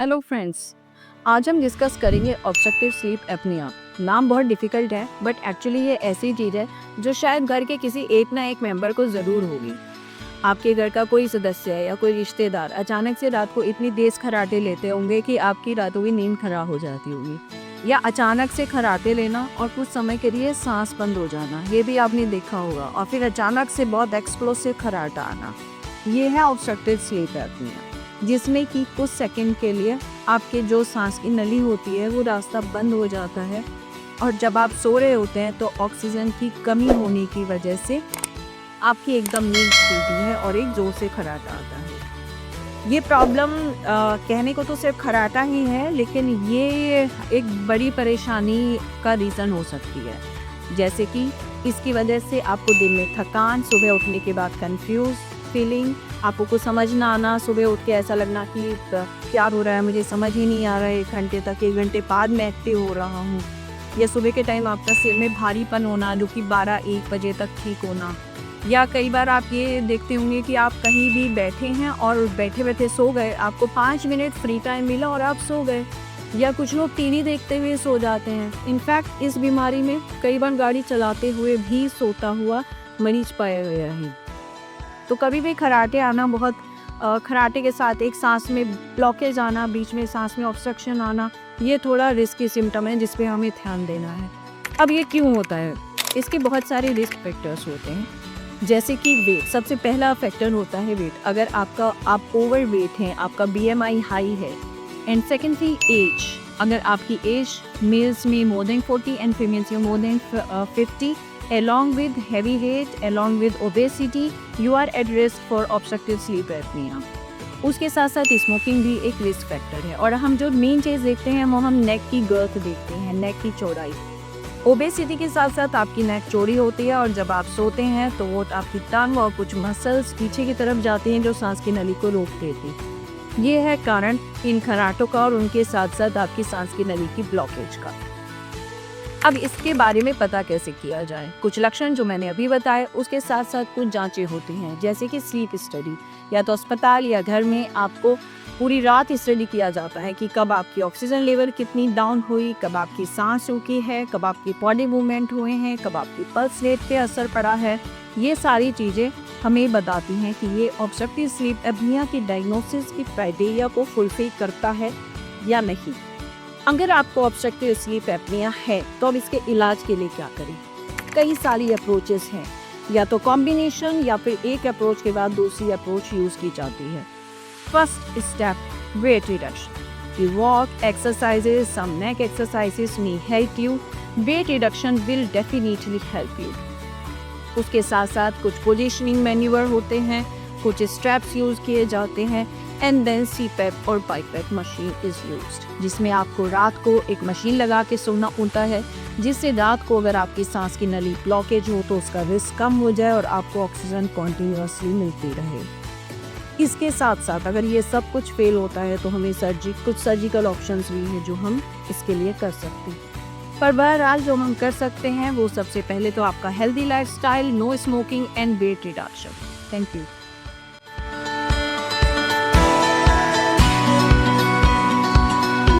Hello friends, आज हम discuss करेंगे ऑब्स्ट्रक्टिव स्लीप एपनिया। नाम बहुत डिफिकल्ट है बट एक्चुअली ये ऐसी चीज़ है जो शायद घर के किसी एक ना एक मेंबर को ज़रूर होगी। आपके घर का कोई सदस्य है या कोई रिश्तेदार अचानक से रात को इतनी तेज खर्राटे लेते होंगे कि आपकी रातों की नींद खराब हो जाती होगी, या अचानक से खर्राटे लेना और कुछ समय के लिए सांस बंद हो जाना, ये भी आपने देखा होगा। और फिर अचानक से बहुत एक्सप्लोसिव खर्राटा आना, ये है ऑब्स्ट्रक्टिव स्लीप एपनिया, जिसमें कि कुछ सेकंड के लिए आपके जो सांस की नली होती है वो रास्ता बंद हो जाता है, और जब आप सो रहे होते हैं तो ऑक्सीजन की कमी होने की वजह से आपकी एकदम नींद खुलती है और एक जोर से खर्राटा आता है। ये प्रॉब्लम कहने को तो सिर्फ खर्राटा ही है, लेकिन ये एक बड़ी परेशानी का रीज़न हो सकती है। जैसे कि इसकी वजह से आपको दिन में थकान, सुबह उठने के बाद कंफ्यूज फीलिंग, आपको कुछ समझ ना आना, सुबह उठ के ऐसा लगना कि क्या हो रहा है मुझे समझ ही नहीं आ रहा है, 1 घंटे बाद मैं एक्टिव हो रहा हूँ। या सुबह के टाइम आपका सिर में भारीपन होना जो कि 12-1 बजे तक ठीक होना। या कई बार आप ये देखते होंगे कि आप कहीं भी बैठे हैं और बैठे बैठे सो गए, आपको 5 मिनट फ्री टाइम मिला और आप सो गए। या कुछ लोग टीवी देखते हुए सो जाते हैं। इनफैक्ट इस बीमारी में कई बार गाड़ी चलाते हुए भी सोता हुआ मरीज पाया गया है। तो कभी भी खर्राटे आना, बहुत खर्राटे के साथ एक सांस में ब्लॉकेज आना, बीच में सांस में ऑब्स्ट्रक्शन आना, ये थोड़ा रिस्की सिम्टम है जिस पे हमें ध्यान देना है। अब ये क्यों होता है? इसके बहुत सारे रिस्क फैक्टर्स होते हैं, जैसे कि वेट। सबसे पहला फैक्टर होता है वेट। अगर आप ओवर वेट हैं, आपका BMI हाई है। And secondly age. अगर आपकी एज मेल्स में मोर देन 40 एंड फीमेल्स में more than 50, along with heavy weight, along with obesity, you are at risk for obstructive sleep apnea. उसके साथ साथ स्मोकिंग भी एक रिस्क फैक्टर है। और हम जो मेन चीज़ देखते हैं वो हम नेक की गर्थ देखते हैं, नेक की चौड़ाई। ओबेसिटी के साथ साथ आपकी नेक चौड़ी होती है, और जब आप सोते हैं तो वो आपकी टांग और कुछ मसल्स पीछे की तरफ जाती हैं जो सांस की नली को रोक देती। ये है कारण इन खर्राटों का और उनके साथ साथ आपकी सांस की नली की ब्लॉकेज का। अब इसके बारे में पता कैसे किया जाए? कुछ लक्षण जो मैंने अभी बताए, उसके साथ साथ कुछ जांचें होती हैं, जैसे कि स्लीप स्टडी। या तो अस्पताल या घर में आपको पूरी रात स्टडी किया जाता है कि कब आपकी ऑक्सीजन लेवल कितनी डाउन हुई, कब आपकी सांस रुकी है, कब आपकी बॉडी मूवमेंट हुए हैं, कब आपकी पल्स रेट पे असर पड़ा है। ये सारी चीज़ें हमें बताती हैं कि ये ऑब्स्ट्रक्टिव स्लीप एपनिया की डायग्नोसिस की क्राइटेरिया को फुलफिल करता है या नहीं। अगर आपको ऑब्स्ट्रक्टिव स्लीप एपनिया है तो अब इसके इलाज के लिए क्या करें? कई सारी अप्रोचेस हैं, या तो कॉम्बिनेशन या फिर एक अप्रोच के बाद दूसरी अप्रोच यूज़ की जाती है। First step, weight reduction. Walk exercises, some neck exercises may help you. Weight reduction will definitely help you. उसके साथ साथ कुछ पोजिशनिंग मैन्यूवर होते हैं, कुछ स्ट्रैप्स यूज़ किए जाते हैं, एंड देन CPAP और BiPAP मशीन इज़ यूज्ड, जिसमें आपको रात को एक मशीन लगा के सोना होता है, जिससे रात को अगर आपकी सांस की नली ब्लॉकेज हो तो उसका रिस्क कम हो जाए और आपको ऑक्सीजन कॉन्टीन्यूसली मिलती रहे। इसके साथ साथ अगर ये सब कुछ फेल होता है तो हमें कुछ सर्जिकल ऑप्शंस भी हैं जो हम इसके लिए कर सकते हैं। पर बहरहाल जो हम कर सकते हैं वो सबसे पहले तो आपका healthy lifestyle, no smoking and weight reduction. Thank you.